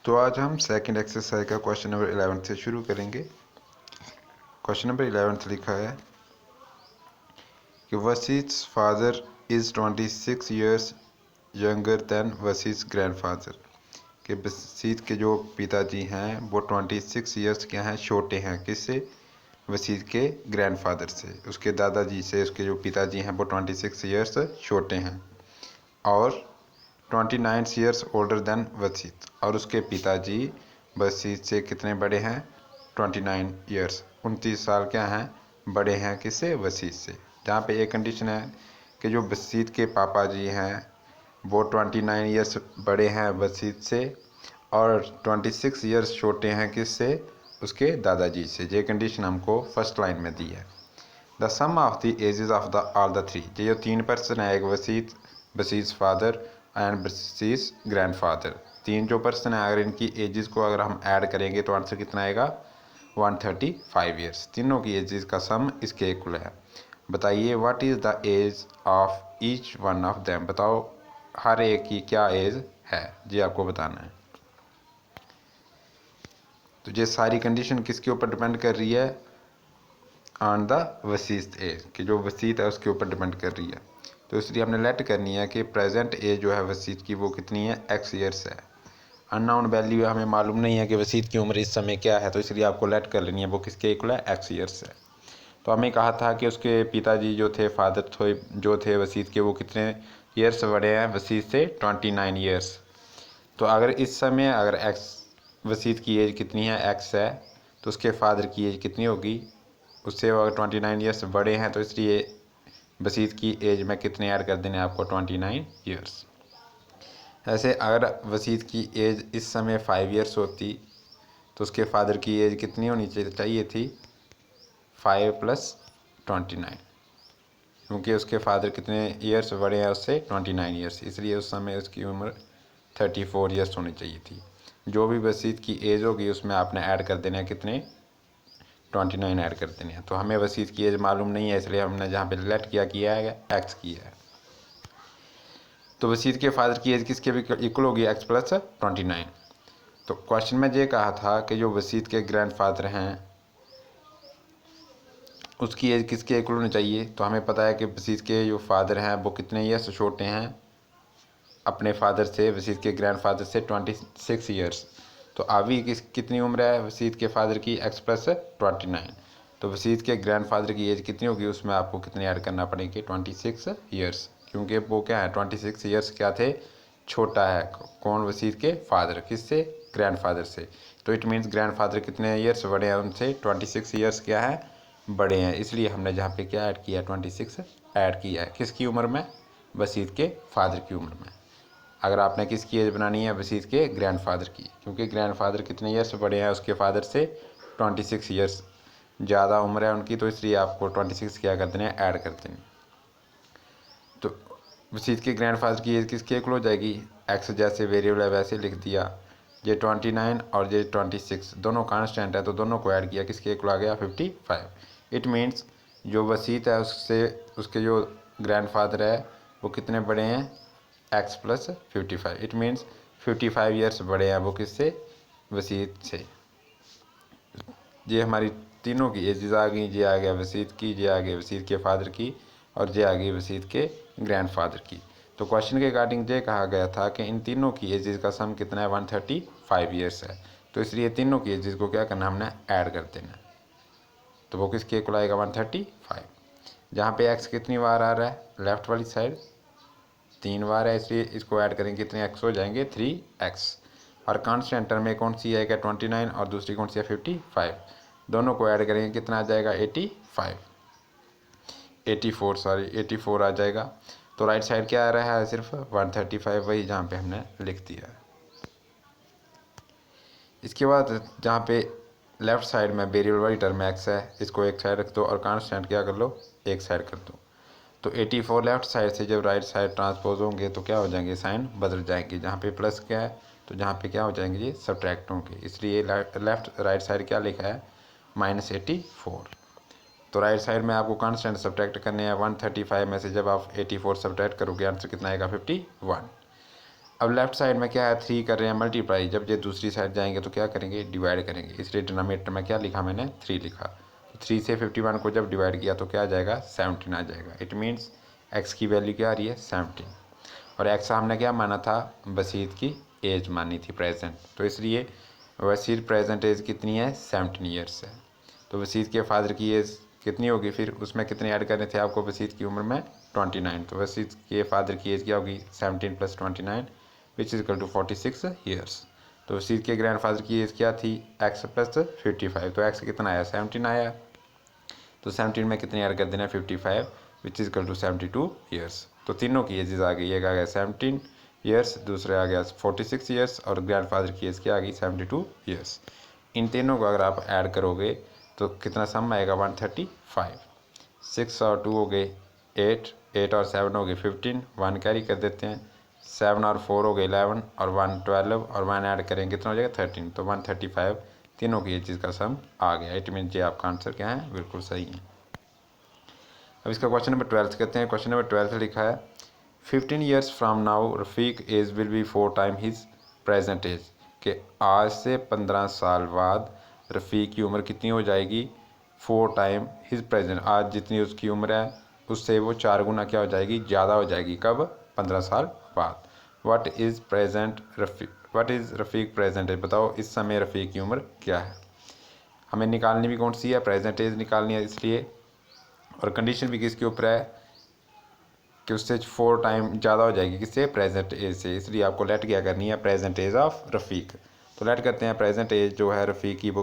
तो आज हम सेकंड एक्सरसाइज का क्वेश्चन नंबर 11 से शुरू करेंगे। क्वेश्चन नंबर 11 लिखा है कि Wasi's father is 26 years younger than Wasi's grandfather. कि वसीस के जो पिताजी हैं वो 26 ईयर्स के हैं, छोटे हैं किससे? वसीस के ग्रैंडफादर से, उसके दादाजी से। उसके जो पिताजी हैं वो 26 ईयर्स छोटे हैं और 29 ईयर्स ओल्डर देन वसीस, और उसके पिताजी वसीस से कितने बड़े हैं? 29 ईयर्स, 29 साल क्या हैं? बड़े हैं किससे? वसीस से। जहाँ पे एक कंडीशन है कि जो वसीस के पापा जी हैं वो 29 ईयर्स बड़े हैं वसीस से और 26 ईयर्स छोटे हैं किससे? उसके दादाजी से। ये कंडीशन हमको फर्स्ट लाइन में दी है। The sum of the ages of the all the three, ये जो तीन पर्सन है, एक Wasis, Wasis father and Wasis grandfather, तीन जो पर्सन है, अगर इनकी एजेस को अगर हम ऐड करेंगे तो आंसर कितना आएगा? 135 ईयर्स। तीनों की एजेस का सम इसके इक्वल है। बताइए what is the age of each one of them. बताओ हर एक की क्या एज है, जी आपको बताना है। तो ये सारी कंडीशन किसके ऊपर डिपेंड कर रही है? ऑन द वसीस एज, कि जो वसीत है उसके ऊपर डिपेंड कर रही है। तो इसलिए हमने लेट करनी है कि प्रेजेंट एज जो है वसीत की वो कितनी है? x ईयर्स है। अननोन वैल्यू है, हमें मालूम नहीं है कि वसीत की उम्र इस समय क्या है, तो इसलिए आपको लेट कर लेनी है वो किसके इक्वल है? x ईयर्स है। तो हमें कहा था कि उसके पिताजी जो थे, फादर थे जो थे वसीत के, वो कितने ईयर्स बड़े हैं वसीत से? 29 ईयर्स। तो अगर इस समय अगर x वसीत की एज कितनी है? x है, तो उसके फादर की एज कितनी होगी? उससे वो अगर 29 ईयर्स बड़े हैं, तो इसलिए वसीत की एज में कितने ऐड कर देने आपको? 29 ईयर्स। ऐसे अगर वसीत की एज इस समय 5 ईयर्स होती तो उसके फादर की एज कितनी होनी चाहिए थी? 5 + 29, क्योंकि उसके फादर कितने ईयर्स बड़े हैं उससे? 29 ईयर्स, इसलिए उस समय उसकी उम्र 34 ईयर्स होनी चाहिए थी। जो भी वसीत की एज होगी उसमें आपने ऐड कर देना है कितने? 29 ऐड कर देने हैं। तो हमें वसीत की एज मालूम नहीं है, इसलिए हमने जहाँ पे लेट किया है x किया है। तो वसीत के फादर की एज किसके भी इक्वल होगी? x + 29। तो क्वेश्चन में ये कहा था कि जो वसीत के ग्रैंडफादर हैं उसकी एज किसके इक्वल होनी चाहिए। तो हमें पता है कि वसीत के जो फादर हैं वो कितने ईयर्स छोटे हैं अपने फादर से, वसीत के ग्रैंडफादर से? 26 ईयर्स। तो अभी कितनी उम्र है वसीत के फादर की? x + 29। तो वसीत के ग्रैंडफादर की एज कितनी होगी? उसमें आपको कितनी ऐड करना पड़ेगी? 26 ईयर्स, क्योंकि वो क्या है? 26 ईयर्स क्या थे? छोटा है। कौन? वसीत के फादर। किससे? ग्रैंडफादर से। तो इट मीन्स ग्रैंडफादर कितने ईयर्स बड़े हैं उनसे? 26 ईयर्स क्या है? बड़े हैं। इसलिए हमने जहाँ पे क्या ऐड किया? 26 ऐड किया है। किसकी उम्र में? वसीत के फादर की उम्र में। अगर आपने किसकी एज बनानी है? वसीत के ग्रैंडफादर की, क्योंकि ग्रैंडफादर कितने ईयर्स बड़े हैं उसके फादर से? 26 ईयर्स ज़्यादा उम्र है उनकी, तो इसलिए आपको 26 क्या कर देने हैं? ऐड कर देने। तो वसीत के ग्रैंडफादर की एज किसके इक्वल हो जाएगी? एक्स जैसे वेरिएबल है वैसे लिख दिया। ये 29 और ये 26 दोनों कांस्टेंट है, तो दोनों को ऐड किया, किसके इक्वल आ गया? 55। इट मीन्स जो वसीत है उससे उसके जो ग्रैंडफादर है वो कितने बड़े हैं? x + 55। इट मीन्स 55 ईयर्स बड़े हैं वो किससे? वसीत से। ये हमारी तीनों की एजेस आ गई। ये आ गया वसीत की, ये आ गई वसीत के फादर की, और ये आ गई वसीत के ग्रैंडफादर की। तो क्वेश्चन के अकॉर्डिंग ये कहा गया था कि इन तीनों की एजेस का सम कितना है? 135 ईयर्स है। तो इसलिए तीनों की एजेस को क्या करना? हमने ऐड कर देना। तो वो किसके इक्वल आएगा? 135। जहाँ पे एक्स कितनी बार आ रहा है? लेफ्ट वाली साइड 3 बार है, इसलिए इसको ऐड करेंगे कितने एक्स हो जाएंगे? 3x। और कांस्टेंट टर्म में कौन सी आएगा? 29, और दूसरी कौन सी है? 55। दोनों को ऐड करेंगे कितना आ जाएगा? 84 सॉरी 84 आ जाएगा। तो राइट साइड क्या आ रहा है? सिर्फ 135, वही जहाँ पे हमने लिख दिया है। इसके बाद जहाँ पे लेफ्ट साइड में वेरिएबल वाली टर्म एक्स है, इसको एक साइड रख दो और कांस्टेंट क्या कर लो? एक साइड कर दो। तो 84 लेफ्ट साइड से जब राइट साइड ट्रांसपोज होंगे तो क्या हो जाएंगे? साइन बदल जाएंगे। जहाँ पे प्लस क्या है तो जहाँ पे क्या हो जाएंगे? ये सब्ट्रैक्ट होंगे। इसलिए लेफ्ट राइट साइड क्या लिखा है? -84। तो राइट साइड में आपको कांस्टेंट सब्ट्रैक्ट करने हैं। 135 में से जब आप 84 सब्ट्रैक्ट करोगे आंसर कितना आएगा? 51। अब लेफ्ट साइड में क्या है, 3 कर रहे हैं मल्टीप्लाई, जब ये दूसरी साइड जाएंगे तो क्या करेंगे, डिवाइड करेंगे, इसलिए डिनोमिनेटर में क्या लिखा मैंने, 3 लिखा। तो 3 से 51 को जब डिवाइड किया तो क्या आ जाएगा, 17 आ जाएगा। इट मीन्स एक्स की वैल्यू क्या आ रही है, 17। और एक्स हमने क्या माना था, बसीत की एज मानी थी, प्रेजेंट, तो इसलिए वसीत प्रेजेंट एज कितनी है, 17 ईयर्स है। तो वसीत के फादर की एज कितनी होगी, फिर उसमें कितने ऐड करने थे आपको वसीत की उम्र में, 29। तो वसीत के फादर की एज क्या होगी, 17 + 29 which is equal to 46 years. तो वसीत के ग्रैंड फादर की एज क्या थी, एक्स + 55, तो एक्स कितना आया, 17 आया। तो 17 में कितने ऐड कर देना, 55 which is equal to 72 years. तो तीनों की एजेस आ गई, एक आ गया 17 ईयर्स, दूसरे आ गया 46 ईयर्स, और ग्रैंड फादर की एज क्या आ गई, 72 ईयर्स। इन तीनों को अगर आप ऐड करोगे तो कितना सम आएगा, 135। 6 और 2 हो गए 8, 8 और 7 हो गए 15, 1 कैरी कर देते हैं, 7 और 4 हो गए 11, और 1 12, और 1 ऐड करेंगे कितना हो जाएगा, 13। तो 135 तीनों की एजेस का सम आ गया। इट मीन ये आपका आंसर क्या है, बिल्कुल सही है। अब इसका क्वेश्चन नंबर 12 कहते हैं। क्वेश्चन नंबर 12 लिखा है 15 years from now Rafiq age will be 4 time his present age, कि आज से 15 साल बाद रफ़ीक की उम्र कितनी हो जाएगी, 4 टाइम हिज प्रेजेंट, आज जितनी उसकी उम्र है उससे वो 4 गुना क्या हो जाएगी, ज़्यादा हो जाएगी। कब, 15 साल बाद। What is Rafiq present age, बताओ इस समय रफ़ीक की उम्र क्या है। हमें निकालनी भी कौन सी है, प्रेजेंट एज निकालनी है इसलिए, और कंडीशन भी किसके ऊपर है कि उससे 4 टाइम ज़्यादा हो जाएगी, किससे, प्रेजेंट एज से, इसलिए आपको लेट क्या करनी है, प्रेजेंट एज ऑफ रफ़ीक। तो लेट करते हैं, प्रेजेंट एज जो है रफ़ीक की वो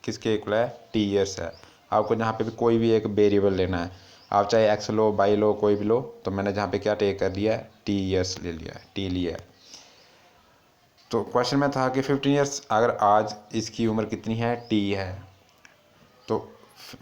किसके इक्वल है, टी ईयर्स है। आपको जहाँ पे भी कोई भी एक वेरिएबल लेना है, आप चाहे एक्स लो, बाई लो, कोई भी लो, तो मैंने जहाँ पे क्या टेक कर लिया है, टी ईयर्स ले लिया है, टी लिया है। तो क्वेश्चन में था कि 15 ईयर्स, अगर आज इसकी उम्र कितनी है, टी है, तो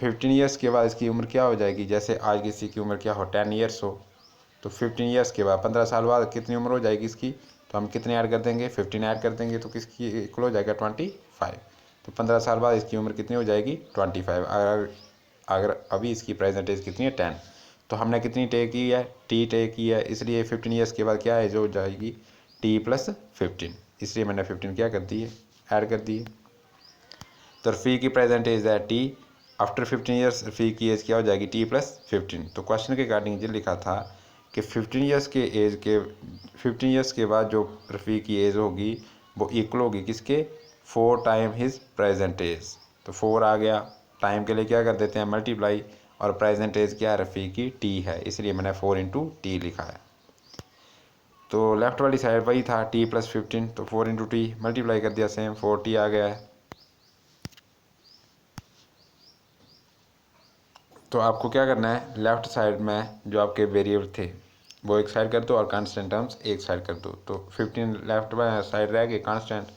15 ईयर्स के बाद इसकी उम्र क्या हो जाएगी, जैसे आज किसी की उम्र क्या हो, 10 ईयर्स हो, तो 15 ईयर्स के बाद 15 साल बाद कितनी उम्र हो जाएगी इसकी, तो हम कितने ऐड कर देंगे, 15 ऐड कर देंगे, तो किसकी इक्वल हो जाएगा, 25। तो 15 साल बाद इसकी उम्र कितनी हो जाएगी, 25। अगर अभी इसकी प्रेजेंट एज कितनी है, 10, तो हमने कितनी टेक की है, टी टेक की है, इसलिए 15 ईयर्स के बाद क्या एज हो जाएगी, टी + 15, इसलिए मैंने 15 क्या कर दी है, ऐड कर दी है। तो रफ़ीक की प्रेजेंट एज है टी, आफ्टर 15 ईयर्स रफ़ीक की एज क्या हो जाएगी, टी + 15। तो क्वेश्चन के अकॉर्डिंग ये लिखा था कि 15 ईयर्स के बाद जो रफ़ीक की एज होगी वो इक्वल होगी किसके, 4 टाइम हिज प्रेजेंट एज। तो 4 आ गया, टाइम के लिए क्या कर देते हैं, मल्टीप्लाई, और प्रेजेंट एज क्या है रफ़ीक की, टी है, इसलिए मैंने 4 × टी लिखा है। तो लेफ्ट वाली साइड वही था, टी + 15, तो 4 × टी मल्टीप्लाई कर दिया, सेम 40 आ गया है। तो आपको क्या करना है, लेफ़्ट साइड में जो आपके वेरिएबल थे वो एक साइड कर दो, और कांस्टेंट टर्म्स एक साइड कर दो। तो 15 लेफ्ट साइड रह गए कांस्टेंट,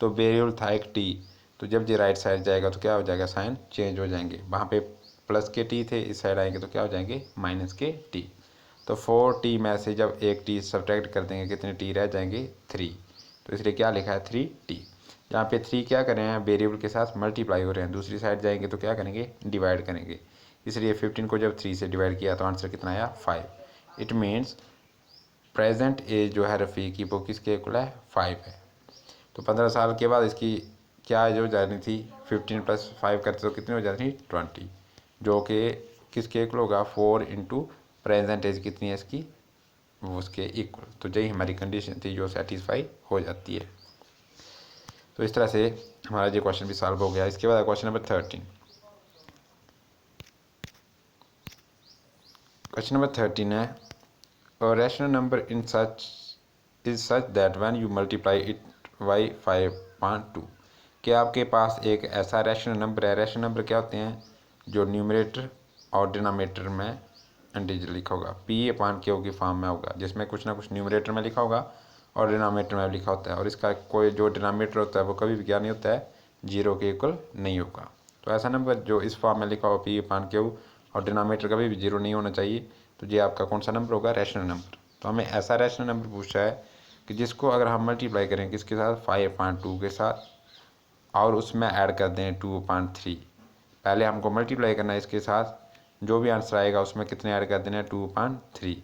तो वेरिएबल था एक टी, तो जब ये राइट साइड जाएगा तो क्या हो जाएगा, साइन चेंज हो जाएंगे, वहाँ पे प्लस के टी थे, इस साइड आएंगे तो क्या हो जाएंगे, माइनस के टी। तो 4t में से जब एक टी सब्ट्रैक्ट कर देंगे कितने टी रह जाएंगे, 3। तो इसलिए क्या लिखा है, 3t। यहाँ पे 3 क्या कर रहे हैं, वेरिएबल के साथ मल्टीप्लाई हो रहे हैं, दूसरी साइड जाएंगे तो क्या करेंगे, डिवाइड करेंगे, इसलिए 15 को जब 3 से डिवाइड किया तो आंसर कितना आया, 5। इट मीन्स प्रेजेंट एज जो है रफ़ीक की वो किसके इक्वल है, 5 है। तो 15 साल के बाद इसकी क्या एज हो जानी थी, 15 + 5 करते तो कितनी हो जाती थी, 20, जो कि किसके इक्वल होगा, 4 × प्रेजेंट एज कितनी है इसकी, वो उसके इक्वल। तो यही हमारी कंडीशन थी जो सेटिस्फाई हो जाती है। तो इस तरह से हमारा ये क्वेश्चन भी सॉल्व हो गया। इसके बाद क्वेश्चन नंबर 13। क्वेश्चन नंबर 13 है, a rational number is such that when you multiply it by 5.2, कि आपके पास एक ऐसा रैशनल नंबर है। रैशनल नंबर क्या होते हैं, जो न्यूमरेटर और डिनोमिनेटर में इंटीजर लिखा होगा, P/Q की फॉर्म में होगा, जिसमें कुछ ना कुछ न्यूमरेटर में लिखा होगा और डिनोमिनेटर में लिखा होता है, और इसका कोई जो डिनोमिनेटर होता है वो कभी भी क्या नहीं होता है, 0 के इक्वल नहीं होगा। तो ऐसा नंबर जो इस फॉर्म में लिखा हो P/Q और डिनोमिनेटर कभी भी 0 नहीं होना चाहिए, तो ये आपका कौन सा नंबर होगा, रैशनल नंबर। तो हमें ऐसा रैशनल नंबर पूछा है कि जिसको अगर हम मल्टीप्लाई करें किसके साथ, 5/2 के साथ, और उसमें ऐड कर दें 2/3। पहले हमको मल्टीप्लाई करना है इसके साथ, जो भी आंसर आएगा उसमें कितने ऐड कर देना है, 2/3।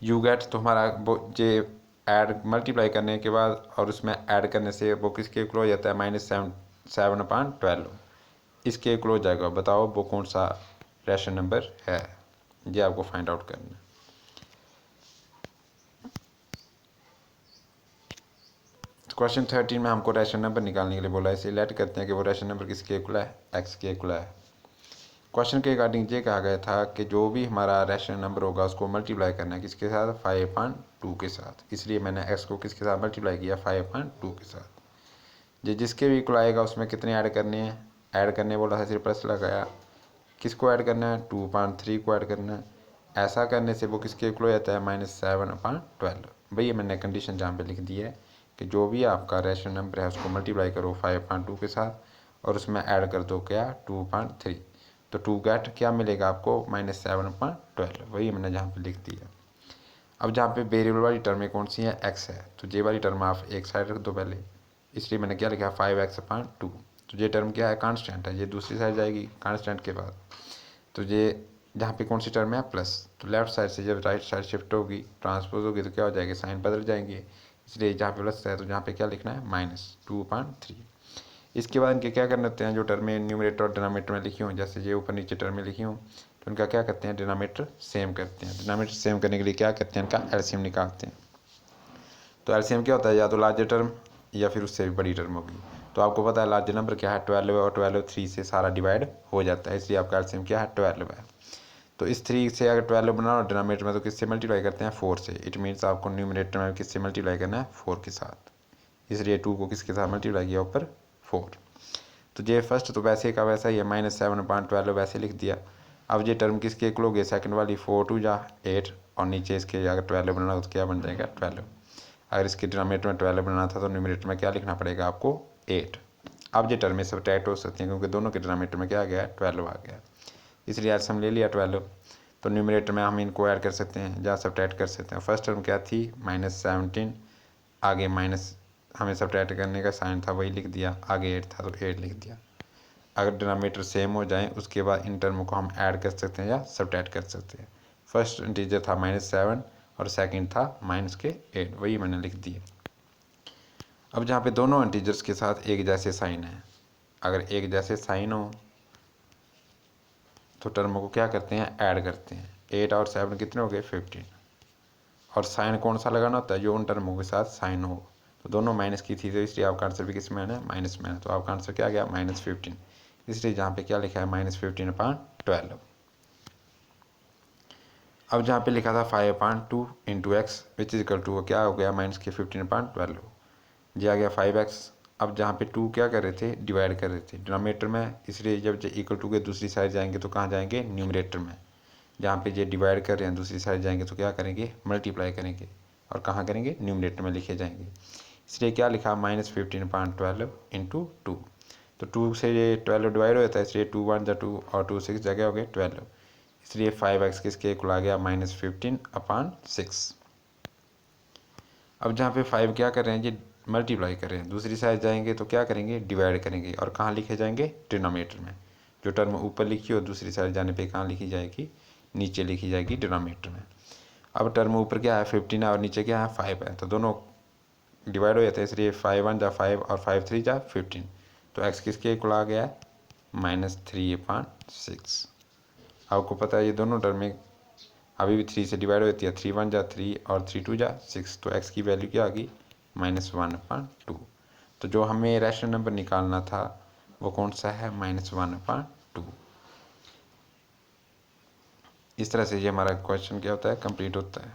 यू गेट, तो हमारा जे ऐड मल्टीप्लाई करने के बाद और उसमें ऐड करने से वो किसके इक्वल हो जाता है, -7/12 इसके इक्वल हो जाएगा। बताओ वो कौन सा रैशनल नंबर है, ये आपको फाइंड आउट करना है। क्वेश्चन 13 में हमको रैशनल नंबर निकालने के लिए बोला है, इसे लेट करते हैं कि वो रैशनल नंबर किसके इक्वल है, एक्स के इक्वल है। क्वेश्चन के अकॉर्डिंग ये कहा गया था कि जो भी हमारा रैशनल नंबर होगा उसको मल्टीप्लाई करना है किसके साथ, 5/2 के साथ। इसलिए मैंने एक्स को किसके साथ मल्टीप्लाई किया, 5/2 के साथ। ये जिसके भी इक्वल आएगा उसमें कितने ऐड करने हैं, ऐड करने बोला था, सिर्फ प्लस लगाया। किसको ऐड करना है, 2/3 को ऐड करना है। ऐसा करने से वो किसके इक्वल हो जाता है, -7/12। भैया मैंने कंडीशन जहाँ पे लिख दी है कि जो भी आपका रैशनल नंबर है उसको मल्टीप्लाई करो 5/2 के साथ और उसमें ऐड कर दो क्या, 2/3। तो 2 गेट क्या मिलेगा आपको, -7/12। वही मैंने जहाँ पे लिख दिया। अब जहाँ पे वेरिएबल वाली टर्म में कौन सी है, एक्स है, तो ये वाली टर्म आप एक साइड रख दो पहले। इसलिए मैंने क्या लिखा, 5x/2। तो ये टर्म क्या है, कांस्टेंट है, ये दूसरी साइड जाएगी कांस्टेंट के बाद। तो ये जहाँ पे कौन सी टर्म है, प्लस। तो लेफ्ट साइड से जब राइट साइड शिफ्ट होगी, ट्रांसपोज होगी, तो क्या हो जाएगी, साइन बदल जाएंगे। इसलिए जहाँ पे प्लस है तो जहाँ पे क्या लिखना है, -2/3। इसके बाद इनके क्या करने होते हैं, जो टर्में न्यूमरेटर और डिनोमिनेटर में लिखी हूँ, जैसे ये ऊपर नीचे टर्में लिखी हूँ, तो उनका क्या करते हैं, डिनोमिनेटर सेम करते हैं। डिनोमिनेटर सेम करने के लिए क्या करते हैं, इनका एलसीएम निकालते हैं। तो एलसीएम क्या होता है, या तो लार्जर टर्म या फिर उससे भी बड़ी टर्म होगी। तो आपको पता है लार्जर नंबर क्या है, 12 है, और 12 3 से सारा डिवाइड हो जाता है, इसलिए आपका एलसीएम क्या है, 12 है। तो इस 3 से अगर 12 बनाओ डिनोमिनेटर में तो किससे मल्टीप्लाई करते हैं, 4 से। इट मीन्स आपको न्यूमरेटर में किससे मल्टीप्लाई करना है, 4 के साथ। इसलिए 2 को किसके साथ मल्टीप्लाई किया, ऊपर 4। तो ये फर्स्ट तो वैसे का वैसा ही है, -7/12 वैसे लिख दिया। अब ये टर्म किसके इक्वल हो गए, सेकंड वाली, 4 2 जा 8, और नीचे इसके अगर 12 बनाना हो तो क्या बन जाएगा, 12। अगर इसके डिनोमिनेटर में 12 बनाना था तो न्यूमरेटर में क्या लिखना पड़ेगा आपको, 8। अब ये टर्में सब्ट्रैक्ट हो सकती हैं क्योंकि दोनों के डिनोमिनेटर में क्या आ गया, 12 आ गया। इसलिए आज हम ले लिया 12। तो न्यूमरेटर में हम इनको ऐड कर सकते हैं, जहाँ सब्ट्रैक्ट कर सकते हैं। फर्स्ट टर्म क्या थी, -17, आगे माइनस हमें सब्ट्रैक्ट करने का साइन था वही लिख दिया, आगे 8 था तो 8 लिख दिया। अगर डिनोमिनेटर सेम हो जाए उसके बाद इन टर्म को हम ऐड कर सकते हैं या सब्ट्रैक्ट कर सकते हैं। फर्स्ट इंटीजर था -7 और सेकंड था -8, वही मैंने लिख दिया। अब जहाँ पे दोनों इंटीजर्स के साथ एक जैसे साइन है, अगर एक जैसे साइन हो तो टर्म को क्या करते हैं, ऐड करते हैं। 8 और 7 कितने हो गए, 15। और साइन कौन सा लगाना होता है, जो उन टर्मों के साथ साइन हो। तो दोनों माइनस की थी तो इसलिए आपका आंसर भी किस में है, माइनस में है। तो आपका आंसर क्या गया, -15। इसलिए जहाँ पे क्या लिखा है, -15/12। अब जहाँ पे लिखा था 5/2 into x which is equal to, क्या हो गया, -15/12। ये आ गया 5x। अब जहाँ पे 2 क्या कर रहे थे, डिवाइड कर रहे थे डिनोमिनेटर में, इसलिए जब इक्वल टू के दूसरी साइड जाएंगे तो कहाँ जाएंगे, न्यूमरेटर में। जहाँ पे ये डिवाइड कर रहे हैं दूसरी साइड जाएंगे तो क्या करेंगे, मल्टीप्लाई करेंगे, और कहाँ करेंगे, न्यूमरेटर में लिखे जाएंगे। इसलिए क्या लिखा, -15/12 इंटू 2। तो 2 से ये 12 डिवाइड हो जाता है, इसलिए 2 1 जा 2 और 2 6 जगह हो गए 12। इसलिए 5x किसके इक्वल आ गया, -15/6। अब जहाँ पे 5 क्या कर रहे हैं, ये मल्टीप्लाई कर रहे हैं, दूसरी साइड जाएंगे तो क्या करेंगे, डिवाइड करेंगे, और कहाँ लिखे जाएंगे, डिनोमिनेटर में। जो टर्म ऊपर लिखी हो दूसरी साइड जाने पे कहाँ लिखी जाएगी, नीचे लिखी जाएगी, डिनोमिनेटर में। अब टर्म ऊपर क्या है, 15 है, और नीचे क्या है, 5 है, तो दोनों डिवाइड हो जाते हैं, इसलिए 5 1 जा 5 और 5 3 जा 15। तो एक्स किसके इक्वल आ गया है, -3/6। आपको पता है ये दोनों टर्में अभी भी 3 से डिवाइड हो जाती है, 3 1 जा 3 और 3 2 जा 6। तो एक्स की वैल्यू क्या आ गई, -1/2। तो जो हमें रैशनल नंबर निकालना था वो कौन सा है, -1/2। इस तरह से ये हमारा क्वेश्चन क्या होता है, कंप्लीट होता है।